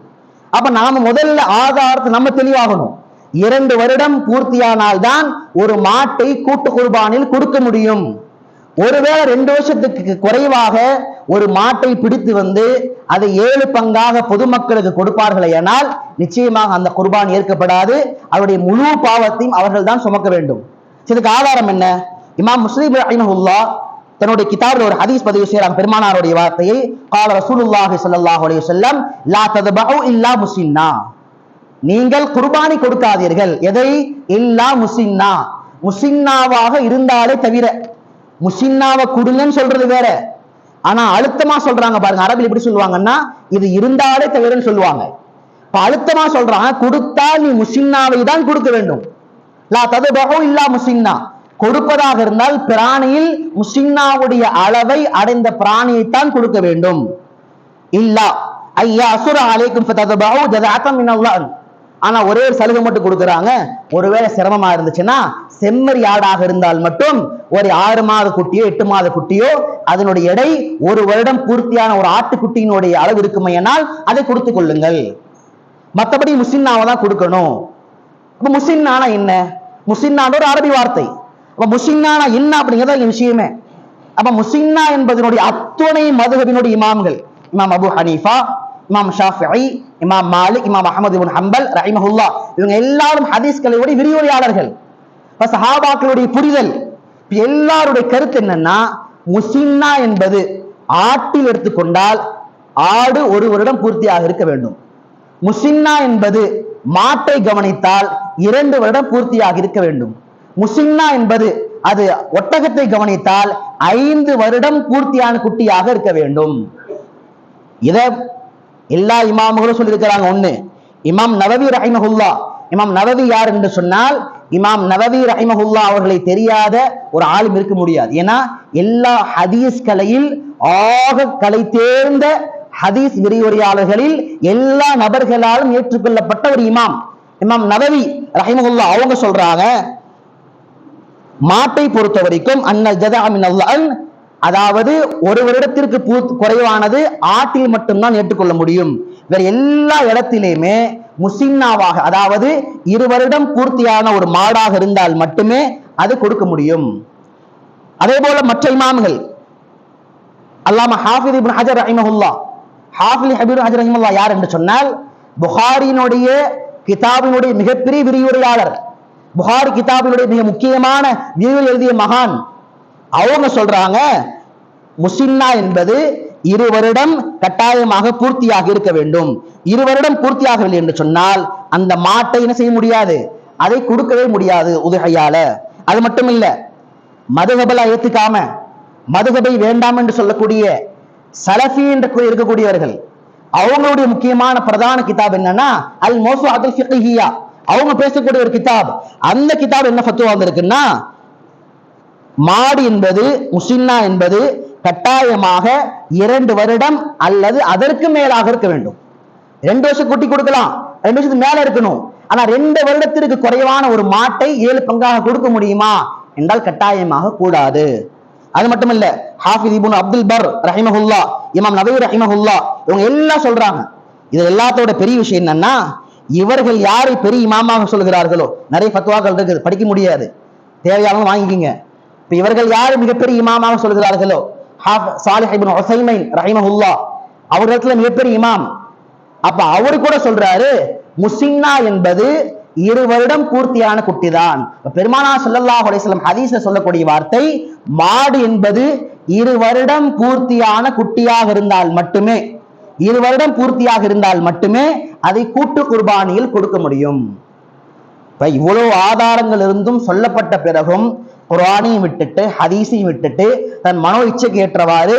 அப்ப நாம முதல்ல ஆதாரத்தை நம்ம தெளிவாகணும். 2 வருடம் பூர்த்தியானால் தான் ஒரு மாட்டை கூட்டு குர்பானில் கொடுக்க முடியும். ஒருவேளை 2 வருஷத்துக்கு குறைவாக ஒரு மாட்டை பிடித்து வந்து அதை 7 பங்காக பொதுமக்களுக்கு கொடுப்பார்களே ஆனால் நிச்சயமாக அந்த குர்பான் ஏற்கப்படாது. அவருடைய முழு பாவத்தையும் அவர்கள் தான் சுமக்க வேண்டும். இதுக்கு ஆதாரம் என்ன? இமாம் முஸ்லிம் ரஹிமஹுல்லாஹ் தன்னுடைய கிதாபில் ஒரு ஹதீஸ் பதிவு செய்யறாங்க. பெருமானாருடைய வார்த்தையை, கால ரசூலுல்லாஹி ஸல்லல்லாஹு அலைஹி வஸல்லம், லா தத்பஉ இல்லா முஸின்னா, நீங்கள் குர்பானி கொடுக்காதீர்கள். எதை? இல்லா முஸின்னா, முஸின்னாவாக இருந்தாலே தவிர. முஸின்னாவை கொடுங்கன்னு சொல்றது வேற, ஆனா அழுத்தமா சொல்றாங்க பாருங்க. அரபில் எப்படி சொல்லுவாங்கன்னா, இது இருந்தாலே தவிரன்னு சொல்லுவாங்க. இப்ப அழுத்தமா சொல்றாங்க, கொடுத்தால் நீ முஸின்னாவை தான் கொடுக்க வேண்டும். லா தத்பஉ இல்லா முஸின்னா, கொடுப்பதாக இருந்தால் பிராணியில் முஸின்னாவுடைய அளவை அடைந்த பிராணியைத்தான் கொடுக்க வேண்டும். இல்லா ஐயா அசுர அலைக்கும் ஃபதத்பஉ ஜஸஅத்தன் மினல்லாஹ். ஆனா ஒரே ஒரு சலுகை மட்டும் கொடுக்குறாங்க. ஒருவேளை சிரமமா இருந்துச்சுன்னா செம்மறி ஆடாக இருந்தால் மட்டும் ஒரு 6 மாத குட்டியோ 8 மாத குட்டியோ அதனுடைய எடை 1 வருடம் பூர்த்தியான ஒரு ஆட்டுக்குட்டியினுடைய அளவு இருக்குமையானால் அதை கொடுத்துக் கொள்ளுங்கள். மற்றபடி முஸின்னாவை தான் கொடுக்கணும். அப்ப முஸின்னானா என்ன? முஸின்னான ஒரு அரபி வார்த்தை. அப்ப முஸின்னானா என்ன அப்படிங்கிறத விஷயமே. அப்ப முஸின்னா என்பதனுடைய அத்துணை மதுஹபினுடைய இமாம்கள், இமாம் அபு ஹனீஃபா, இமாம் ஷாஃபிஈ, இமாம் மாலிக், இமாம் அஹ்மத் இப்னு ஹம்பல் ரஹிமஹுல்லாஹ், இவங்க எல்லாரும் ஹதீஸ்களுடைய விரிவுரையாளர்கள். சஹாபாக்களுடைய புரிதல், எல்லாருடைய கருத்து என்னன்னா, முஸின்னா என்பது ஆட்டில் எடுத்துக்கொண்டால் ஆடு 1 வருடம் பூர்த்தியாக இருக்க வேண்டும். முசின்னா என்பது மாட்டை கவனித்தால் 2 வருடம் பூர்த்தியாக இருக்க வேண்டும். முசின்னா என்பது அது ஒட்டகத்தை கவனித்தால் 5 வருடம் பூர்த்தியான குட்டியாக இருக்க வேண்டும். இத எல்லா இமாம்களும் சொல்லியிருக்கிறாங்க. ஒண்ணு இமாம் நவவி ரஹிமஹுல்லா. இமாம் நவவி யார் என்று சொன்னால், இமாம் நவவி ரஹிமஹுல்லா அவர்களை தெரியாத ஒரு ஆளும் இருக்க முடியாது. ஏன்னா எல்லா ஹதீஸ் கலையில் ஆக கலை தேர்ந்த ஹதீஸ் விரிவுரையாளர்களில் எல்லா நபர்களாலும் ஏற்றுக்கொள்ளப்பட்ட ஒரு இமாம் இமாம் நவவி ரஹிமஹுல்லா. அவங்க சொல்றாங்க, மாட்டை பொறுத்த வரைக்கும் அன்னல் ஜதா மின் அல்லாஹ், அதாவது 1 வருடத்திற்கு குறைவானது ஆட்டில் மட்டும்தான் ஏற்றுக்கொள்ள முடியும். வேற எல்லா இடத்திலுமே முசின்னாவாக, அதாவது 2 வருடம் பூர்த்தியான ஒரு மாடாக இருந்தால் மட்டுமே அது கொடுக்க முடியும். அதே போல மற்ற இமாம்கள் அல்லாம ஹாஃபிஸ் இப்னு ஹஜர் ரஹிமஹுல்லா. ஹாஃபிஸ் இப்னு ஹஜர் ரஹிமஹுல்லா யார் என்று சொன்னால், புகாரினுடைய கிதாபினுடைய மிகப்பெரிய விரிவுரையாளர், புகாரி கிதாபினுடைய மிக முக்கியமான விரிவுரை எழுதிய மகான். அவங்க சொல்றாங்க, முசின்னா என்பது 2 வருடம் கட்டாயமாக பூர்த்தியாக இருக்க வேண்டும். 2 வருடம் பூர்த்தியாகவில்லை என்று சொன்னால் அந்த மாட்டை என்ன செய்ய முடியாது, அதை கொடுக்கவே முடியாது உதுகையால. அது மட்டும் இல்ல, மதுஹபலா ஏத்துக்காம மதுஹபை வேண்டாம் என்று சொல்லக்கூடிய சலஃபி என்று இருக்கக்கூடியவர்கள், அவங்களுடைய முக்கியமான பிரதான கிதாப் என்னன்னா அல் மௌசுஅத்துல் ஃபிக்ஹிய்யா. அவங்க பேசக்கூடிய ஒரு கிதாப். அந்த கிதாப் என்ன ஃபத்வா வந்திருக்குன்னா, மாடு என்பது முசின்னா என்பது கட்டாயமாக 2 வருடம் அல்லது அதற்கு மேலாக இருக்க வேண்டும். 2 வருஷம் குட்டி கொடுக்கலாம், 2 வருஷத்துக்கு மேல இருக்கணும். ஆனா 2 வருடத்திற்கு குறைவான ஒரு மாட்டை 7 பங்காக கொடுக்க முடியுமா என்றால் கட்டாயமாக கூடாது. அது மட்டும் இல்ல, ஹாஃபிஸ் இப்னு அப்துல் பர் ரஹிமஹுல்லா, இமாம் நவவி ரஹிமஹுல்லா, இவங்க எல்லாம் சொல்றாங்க. இது எல்லாத்தோட பெரிய விஷயம் என்னன்னா, இவர்கள் யாரை பெரிய இமாமாக சொல்கிறார்களோ, நிறைய ஃபத்வாக்கள் இருக்குது, படிக்க முடியாது, தேவையானவங்க வாங்கிக்கிங்க. இப்ப இவர்கள் யாரு மிகப்பெரிய இமாமாக சொல்கிறார்களோ, சாலிஹ் இப்னு உஸைமீன் ரஹிமஹுல்லா, அவர்களிடத்துல மிகப்பெரிய இமாம். அப்ப அவரு கூட சொல்றாரு, முசின்னா என்பது 2 வருடம் பூர்த்தியான குட்டிதான். பெருமானார் ஸல்லல்லாஹு அலைஹி வஸல்லம் ஹதீஸ்ல சொல்லக்கூடிய வார்த்தை, மாடு என்பது 2 வருடம் பூர்த்தியான குட்டியாக இருந்தால் மட்டுமே, 2 வருடம் பூர்த்தியாக இருந்தால் மட்டுமே அதை கூட்டு குர்பானியில் கொடுக்க முடியும். இவ்வளவு ஆதாரங்கள் இருந்தும் சொல்லப்பட்ட பிறகும் குர்ஆனையும் விட்டுட்டு ஹதீஸையும் விட்டுட்டு தன் மனோ இச்சைக்கு ஏற்றவாறு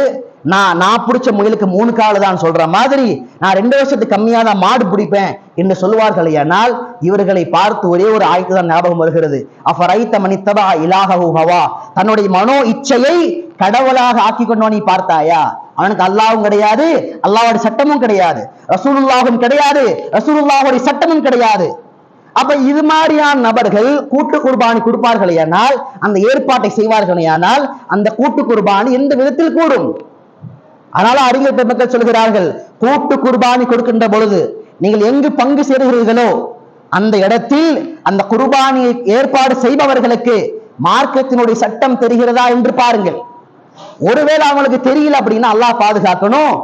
நான் பிடிச்ச முயலுக்கு 3 காலு தான் சொல்ற மாதிரி நான் 2 வருஷத்துக்கு கம்மியா தான் மாடு பிடிப்பேன் என்று சொல்லுவார்கள். ஆனால் இவர்களை பார்த்து ஒரே ஒரு ஆயத்து தான் ஞாபகம் வருகிறது. அஃபரைத மனித்தபா இலாஹு ஹவா, தன்னுடைய மனோ இச்சையை கடவுளாக ஆக்கி கொண்டவன் நீ பார்த்தாயா? அவனுக்கு அல்லாஹ்வும் கிடையாது, அல்லாஹ்வுடைய சட்டமும் கிடையாது, ரசூலுல்லாஹும் கிடையாது, ரசூலுல்லாஹுடைய சட்டமும் கிடையாது. அப்ப இது மாதிரியான நபர்கள் கூட்டு குர்பானி கொடுப்பார்களே ஆனால், அந்த ஏற்பாட்டை செய்வார்களே ஆனால், அந்த கூட்டு குர்பானி எந்த விதத்தில் கூடும்? அதனால அறிஞர் பெருமக்கள் சொல்கிறார்கள், கூட்டு குர்பானி கொடுக்கின்ற பொழுது நீங்கள் எங்கு பங்கு சேருகிறீர்களோ அந்த இடத்தில் அந்த குர்பானியை ஏற்பாடு செய்பவர்களுக்கு மார்க்கத்தினுடைய சட்டம் தெரிகிறதா என்று பாருங்கள். ஒருவேளை அவங்களுக்கு தெரியல அப்படின்னா அல்லாஹ் பாதுகாக்கணும்,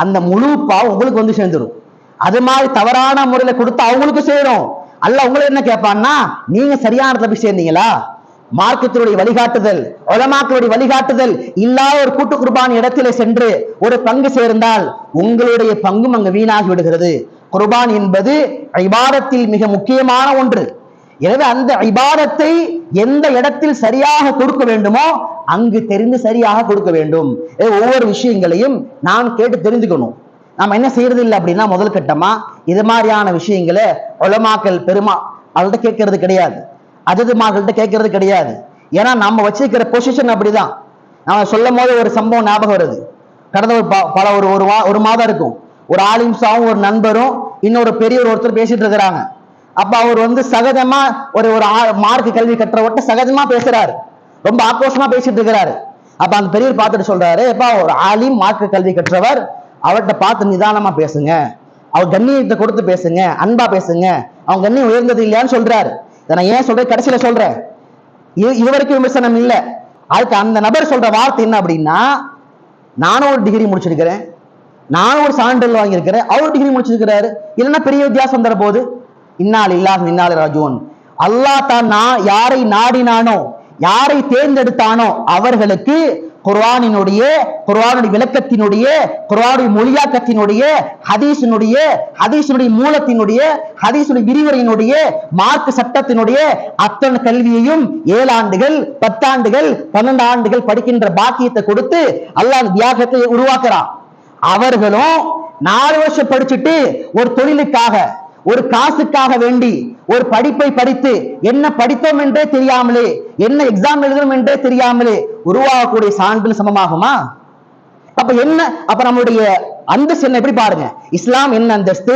அந்த முழு பாவம் உங்களுக்கு வந்து சேர்ந்துடும். அது மாதிரி தவறான முறையில கொடுத்து அவங்களுக்கு சேரும். அல்லாஹ் உங்களை என்ன கேட்பான்னா, நீங்க சரியான இடத்துல போய் சேர்ந்தீங்களா? மார்க்கத்தினுடைய வழிகாட்டுதல், உலமாக்களுடைய வழிகாட்டுதல் இல்லாத ஒரு கூட்டு குர்பானி இடத்திலே சென்று ஒரு பங்கு சேர்ந்தால் உங்களுடைய பங்கும் அங்கு வீணாகி விடுகிறது. குர்பான் என்பது இபாதத்தில் மிக முக்கியமான ஒன்று. எனவே அந்த இபாதத்தை எந்த இடத்தில் சரியாக கொடுக்க வேண்டுமோ அங்கு தெரிந்து சரியாக கொடுக்க வேண்டும். ஒவ்வொரு விஷயங்களையும் நான் கேட்டு தெரிந்துக்கணும். நாம என்ன செய்யறது இல்லை அப்படின்னா, முதல் கட்டமா இது மாதிரியான விஷயங்களை உலமாக்கள் அவங்கள்ட்ட கேட்கறது கிடையாது, அஜதுமார்கள்ட்ட கேட்கறது கிடையாது. ஏன்னா நம்ம வச்சிருக்கிற பொசிஷன் அப்படிதான். நாம சொல்லும் போது ஒரு சம்பவம் ஞாபகம் வருது. கடந்த ஒரு மாதம் இருக்கும், ஒரு ஆலிம்சாவும் ஒரு நண்பரும் இன்னொரு பெரியவர் ஒருத்தர் பேசிட்டு இருக்கிறாங்க. அப்ப அவர் சகஜமா ஒரு மார்க் கல்வி கற்றவர்கிட்ட சகஜமா பேசுறாரு, ரொம்ப ஆக்ரோஷமா பேசிட்டு இருக்கிறாரு. அப்ப அந்த பெரியவர் பார்த்துட்டு சொல்றாரு, எப்ப ஒரு ஆலிம் மார்க் கல்வி கற்றவர், அவர்கிட்ட பார்த்து நிதானமா பேசுங்க, அவர் கண்ணியத்தை கொடுத்து பேசுங்க, அன்பா பேசுங்க, அவங்க கண்ணியம் உயர்ந்தது இல்லையான்னு சொல்றாரு. நான் ஏன் சொல்றேன், கடைசியில சொல்றேன், இதுவரைக்கும் விமர்சனம் இல்லை. அதுக்கு அந்த நபர் சொல்ற வார்த்தை என்ன அப்படின்னா, நானும் ஒரு டிகிரி முடிச்சிருக்கிறேன், நானும் ஒரு சான்றிதழ் வாங்கியிருக்கிறேன், அவர் டிகிரி முடிச்சிருக்கிறாரு, இல்லைன்னா பெரிய வித்தியாசம் தர போது. இன்னால் இல்லாஹ் இன்னால் ராஜூன். அல்லாஹ் தான் யாரை நாடினானோ, யாரை தேர்ந்தெடுத்தானோ அவர்களுக்கு குர்ஆனுடைய விளக்கத்தினுடைய, குர்ஆனுடைய மொழியாக்கத்தினுடைய, ஹதீஸினுடைய மூலத்தினுடைய, ஹதீஸுடைய விரிவுரையினுடைய, மார்க்க சட்டத்தினுடைய அத்தனை கல்வியையும் 7 ஆண்டுகள் 10 ஆண்டுகள் 12 ஆண்டுகள் படிக்கின்ற பாக்கியத்தை கொடுத்து அல்லாஹ் தியாகத்தை உருவாக்குறான். அவர்களும் 4 வருஷம் படிச்சுட்டு ஒரு தொழிலுக்காக, ஒரு காசுக்காக வேண்டி ஒரு படிப்பை படித்து என்ன படித்தோம் என்றே தெரியாமலே, என்ன எக்ஸாம் எழுதணும் என்றே தெரியாமலே உருவாகக்கூடிய சான்றிதழ் சமமாகுமா? அப்ப நம்மளுடைய அந்தஸ்து என்ன? எப்படி பாருங்க, இஸ்லாம் என்ன அந்தஸ்து,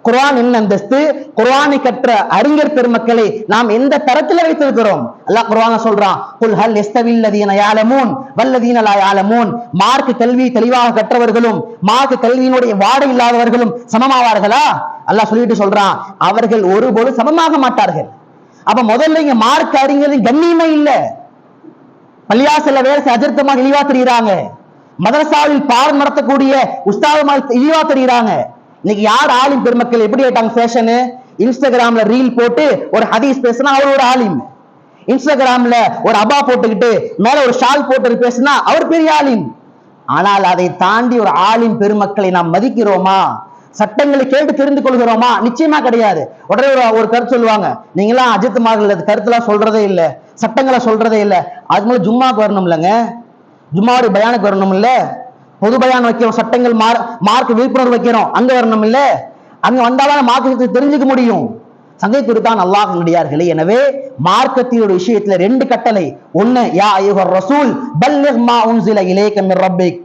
குர்ஆன் என்ன அந்தஸ்து, குர்ஆனை கற்ற அறிஞர் பெருமக்களை நாம் எந்த தரத்தில் வைத்திருக்கிறோம்? அல்லாஹ் குர்ஆன்ல சொல்றான், குல் ஹல் யஸ்தவில் லதீன யஅலமூன் வல்லதீன லா யஅலமூன். மார்க்க கல்வி தெளிவாக கற்றவர்களும் மார்க்க கல்வியினுடைய வாடை இல்லாதவர்களும் சமமாவார்களா? அல்லாஹ் சொல்லிட்டு சொல்றான், அவர்கள் ஒருபோதும் சமமாக மாட்டார்கள். அப்ப முதல்ல இங்க மார்க்க அறிஞரின் கண்ணியமே இல்ல. பள்ளியாசல்ல வேலை அஜர்த்தமா இழிவா தெரியுறாங்க, மதரசாவில் பாடம் நடத்தக்கூடிய உஸ்தாதுமா இழிவா தெரியுறாங்க. இன்னைக்கு யார் ஆலிம் பெருமக்கள் எப்படி ஆயிட்டாங்க? ஃபேஷனு. இன்ஸ்டாகிராம்ல ரீல் போட்டு ஒரு ஹதீஸ் பேசினா அவர் ஒரு ஆலிம், இன்ஸ்டாகிராம்ல ஒரு அபா போட்டுக்கிட்டு மேல ஒரு ஷால் போட்டு பேசினா அவர் பெரிய ஆலிம். ஆனால் அதை தாண்டி ஒரு ஆலிம் பெருமக்களை நாம் மதிக்கிறோமா? சட்டங்களை கேட்டு தெரிந்து கொள்கிறோமா? நிச்சயமா கிடையாது. உடனே ஒரு கருத்து சொல்லுவாங்க, நீங்களாம் அஜித்மார்கள் கருத்துலாம் சொல்றதே இல்லை, சட்டங்களை சொல்றதே இல்லை. அது மூலம் ஜும்மாக்கு வரணும் இல்லைங்க, ஜும்மாவுடைய பயானுக்கு வரணும் இல்ல, பொது பயான் வைக்கிறோம், சட்டங்கள் மார்க் விழிப்புணர்வு வைக்கிறோம், அங்க வரணும் இல்ல, அங்க வந்தாலும் மார்க்கத்தை தெரிஞ்சுக்க முடியும். சங்கை குறித்தான் அல்லாஹ் நடிகார்களே. எனவே மார்க்கத்தினுடைய விஷயத்துல 2 கட்டளை. ஒண்ணு, யா அய்யுஹர் ரசூல் பல்லிக் மா உன்ஸில இலைக மிர் ரப்பிக்.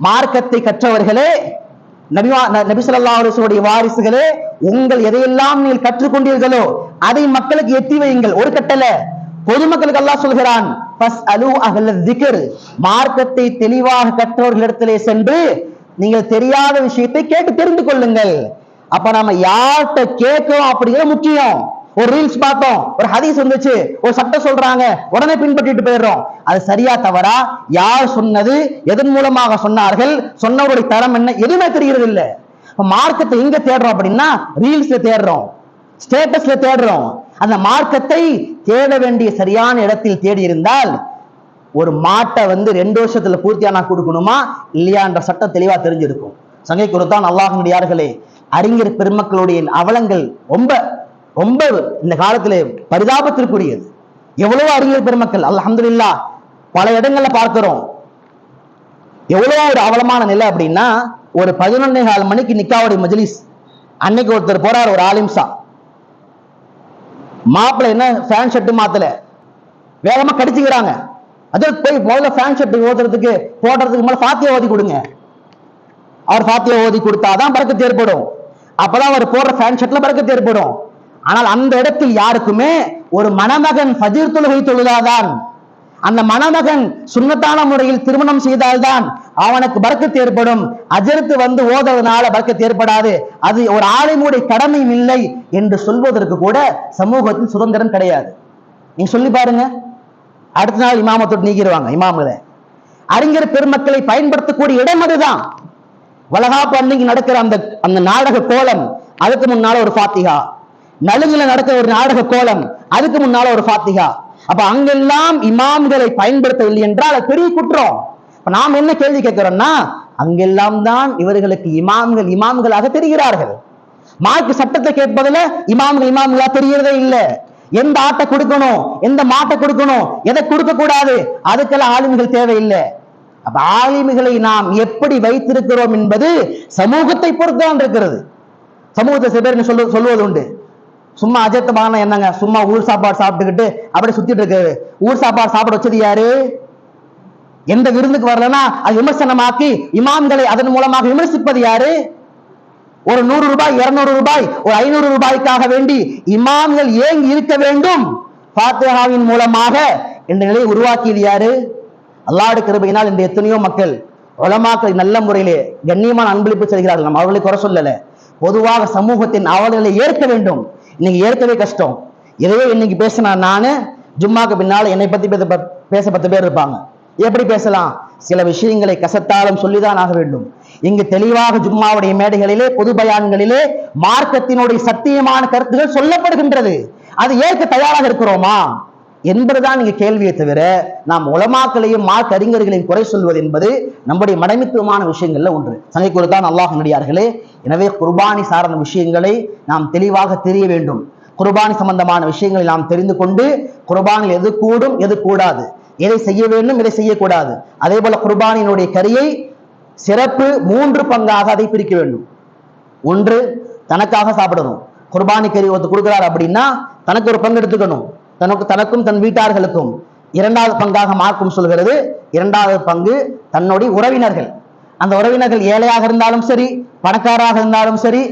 மார்க்கத்தை கற்றவர்களே, நபி ஸல்லல்லாஹு அலைஹி வஸல்லம் வாரிசுகளே, உங்கள் எதையெல்லாம் நீங்கள் கற்றுக்கொண்டீர்களோ அதை மக்களுக்கு எத்தி வையுங்கள். ஒரு கட்டளை. பொதுமக்களுக்கு அல்லாஹ் சொல்கிறான், ஃபஸ்அலு அஹ்லல் ஸிக்ர். மார்க்கத்தை தெளிவாக கற்றவர்களிடத்திலே சென்று நீங்கள் தெரியாத விஷயத்தை கேட்டு தெரிந்து கொள்ளுங்கள். அப்ப நம்ம யார்கிட்ட கேட்கிறோம் அப்படிங்கிற முக்கியம். ஒரு ரீல்ஸ் பார்த்தோம், ஒரு ஹதீஸ் வந்துச்சு, ஒரு சட்டம் சொல்றாங்க, உடனே பின்பற்றிட்டு போயிடுறோம். அது சரியா தவறா, யார் சொன்னது, எதன் மூலமாக சொன்னார்கள், சொன்னவருடைய தரம் என்ன, எதுவுமே தெரிகிறது இல்லை. மார்க்கத்தை எங்க தேடுறோம் அப்படின்னா ரீல்ஸ்ல தேடுறோம், ஸ்டேட்டஸ்ல தேடுறோம். அந்த மார்க்கத்தை தேட வேண்டிய சரியான இடத்தில் தேடி இருந்தால் ஒரு மாட்டை 2 வருஷத்துல பூர்த்தியானா கொடுக்கணுமா இல்லையான்ற சட்டம் தெளிவா தெரிஞ்சிருக்கும். சங்கை குறித்தான் அல்லாஹ்வுடைய யார்களே, அறிஞர் பெருமக்களுடைய அவலங்கள் ரொம்ப ரொம்ப இந்த காலத்திலே பரிதாபத்திற்குரியது. எவ்வளவோ அறிஞர் பெருமக்கள் அல்ஹம்துலில்லாஹ் பல இடங்கள்ல பார்க்கிறோம். எவ்வளவு ஒரு அவலமான நிலை அப்படின்னா, ஒரு 11:15 மணிக்கு நிக்காவுடைய மஜ்லிஸ். அன்னைக்கு ஒருத்தர் போறார், ஒரு ஆலிம்சா. மாப்பிள்ள என்ன ஃபேன் ஷர்ட் மாத்தல, வேகமா கடிச்சுக்கிறாங்க. அதற்கு போய் முதல்ல ஃபேன் ஷர்ட் போடுறதுக்கு முதல்ல ஃபாத்தியா ஓதி கொடுங்க. அவர் ஃபாத்தியா ஓதி கொடுத்தாதான் பரக்கத்து ஏற்படும். அப்பதான் அவர் போடுற ஃபேன் ஷர்ட்ல பரக்கத்து ஏற்படும். ஆனால் அந்த இடத்தில் யாருக்குமே ஒரு மணமகன் ஃபஜ்ர் தொழுகை தொழுதாதான், அந்த மணமகன் சுன்னத்தான முறையில் திருமணம் செய்தால்தான் அவனுக்கு பரக்கத்து ஏற்படும். அஜர்த்து ஓதுறதுனால பரக்கத்து ஏற்படாது, அது ஒரு ஆலிமுடைய கடமையும் இல்லை என்று சொல்வதற்கு கூட சமூகத்தில் சுதந்திரம் கிடையாது. நீங்க சொல்லி பாருங்க, அடுத்த நாள் இமாமத்தோடு நீக்கிடுவாங்க இமாம்களை. அறிஞர் பெருமக்களை பயன்படுத்தக்கூடிய இடம் அதுதான். வளகாப்பு அன்னைக்கு நடக்கிற அந்த நாடக கோலம், அதுக்கு முன்னால ஒரு ஃபாத்திஹா. நலுங்குல நடக்கிற ஒரு நாடக கோலம், அதுக்கு முன்னால ஒரு ஃபாத்திஹா. அப்ப அங்கெல்லாம் இமாம்களை பயன்படுத்தவில்லை என்றால் அது பெரிய குற்றம். நாம் என்ன கேள்வி கேட்கிறோம்னா, அங்கெல்லாம் தான் இவர்களுக்கு இமாம்களாக தெரிகிறார்கள். மார்க்க சட்டத்தை கேட்பதில் இமாம்களா தெரியறதே இல்லை. எந்த ஆட்டை கொடுக்கணும், எந்த மாட்டை கொடுக்கணும், எதை கொடுக்க கூடாது, அதுக்கெல்லாம் ஆலிம்கள் தேவையில்லை. அப்ப ஆலிம்களை நாம் எப்படி வைத்திருக்கிறோம் என்பது சமூகத்தை பொறுத்தான் இருக்கிறது. சமூகத்தை சில பேர் சொல்லுவது உண்டு, சும்மா அஜத்தமான என்னங்க, சும்மா ஊர் சாப்பாடு சாப்பிட்டுக்கிட்டு அப்படி சுத்திட்டு இருக்காரு. ஊர் சாப்பாடு சாப்பிட வச்சது யாரு? எந்த விருந்துக்கு வரலன்னா அது விமர்சனமாக்கி இமாம்களை அதன் மூலமாக விமர்சிப்பது யாரு? ஒரு 100 ரூபாய் 200 ரூபாய் ஒரு 500 ரூபாய்க்காக வேண்டி இமாம்கள் ஏன் இருக்க வேண்டும் ஃபாத்திஹாவின் மூலமாக என்ற நிலையை உருவாக்கியது யாரு? அல்லாஹ்வுடைய கிருபையினால் இந்த எத்தனையோ மக்கள் உலமாக்களை நல்ல முறையிலே கண்ணியமான அன்பளிப்பு செய்கிறார்கள். நம்ம அவர்களை குறை சொல்லல. பொதுவாக சமூகத்தின் அவர்களை ஏற்க வேண்டும். இன்னைக்கு ஏற்கவே கஷ்டம். இதுவே இன்னைக்கு பேசினா நானு ஜும்மாக்கு பின்னால என்னை பத்தி பேச 10 பேர் இருப்பாங்க. எப்படி பேசலாம்? சில விஷயங்களை கசத்தாலும் சொல்லிதான் ஆக வேண்டும். இங்கு தெளிவாக ஜும்மாவுடைய மேடைகளிலே பொது பயான்களிலே மார்க்கத்தினுடைய சத்தியமான கருத்துகள் சொல்லப்படுகின்றது. அது ஏற்க தயாராக இருக்கிறோமா? என்பதுதான் இங்கு கேள்வியை தவிர நாம் உலமாக்களையும் மார்க்க அறிஞர்களையும் குறை சொல்வது என்பது நம்முடைய மடமைத்துவமான விஷயங்கள்ல ஒன்று. சங்கைக்குறுதான் அல்லாஹ் நடிகார்களே. எனவே குர்பானி சார்ந்த விஷயங்களை நாம் தெளிவாக தெரிய வேண்டும். குர்பானி சம்பந்தமான விஷயங்களை நாம் தெரிந்து கொண்டு குர்பானில் எது கூடும் எது கூடாது, எதை செய்ய வேண்டும் எதை செய்யக்கூடாது, அதே போல குர்பானியினுடைய கரியை சிறப்பு 3 பங்காக அதை பிரிக்க வேண்டும். ஒன்று, தனக்காக சாப்பிடணும். குர்பானி கறி ஒருத்தர் கொடுக்கிறார் அப்படின்னா தனக்கு ஒரு பங்கு எடுத்துக்கணும், தனக்கும் தன் வீட்டார்களுக்கும். 2வது பங்காக மார்க்கம் சொல்கிறது, 2வது பங்கு தன்னுடைய உறவினர்கள். அந்த உறவினர்கள் ஏழையாக இருந்தாலும் சரி, பணக்காராக இருந்தாலும் சரி,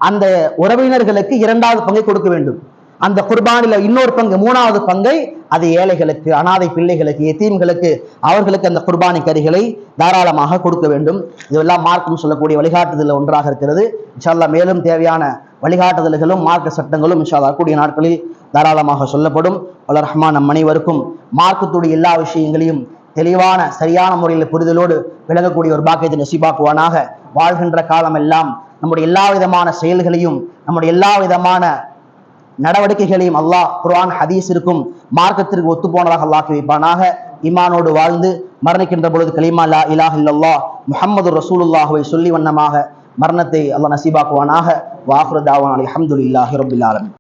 அந்த உறவினர்களுக்கு 2வது பங்கை கொடுக்க வேண்டும். அந்த குர்பானில இன்னொரு பங்கு, 3வது பங்கை அது ஏழைகளுக்கு, அனாதை பிள்ளைகளுக்கு, எத்தீம்களுக்கு, அவர்களுக்கு அந்த குர்பானி கறிகளை தாராளமாக கொடுக்க வேண்டும். இதெல்லாம் மார்க்கம் சொல்லக்கூடிய வழிகாட்டுதல் ஒன்றாக இருக்கிறது. இன்ஷா அல்லாஹ் மேலும் தேவையான வழிகாட்டுதல்களும் மார்க்க சட்டங்களும் இன்ஷா அல்லாஹ் கூடிய நாட்களில் தாராளமாக சொல்லப்படும். வல்ல ரஹ்மான் நம் அனைவருக்கும் மார்க்கத்துடைய எல்லா விஷயங்களையும் தெளிவான சரியான முறையில் புரிதலோடு விளங்கக்கூடிய ஒரு பாக்கியத்தை நசீபாக்குவானாக. வாழ்கின்ற காலம் எல்லாம் நம்முடைய எல்லா விதமான செயல்களையும் நம்முடைய எல்லா விதமான நடவடிக்கைகளையும் அல்லாஹ் குர்ஆன் ஹதீஸிற்கும் மார்க்கத்திற்கு ஒத்து போனதாக அல்லாஹ் வைப்பானாக. ஈமானோடு வாழ்ந்து மரணிக்கின்ற பொழுது கலிமா லா இலாஹ இல்லல்லாஹ் முஹம்மது ரசூலுல்லாஹ்வை சொல்லி வண்ணமாக மரணத்தை அல்லாஹ் நசீபாக்குவானாக. வாஹிரு தாவானா அல்ஹம்துலில்லாஹி ரப்பில் ஆலமீன்.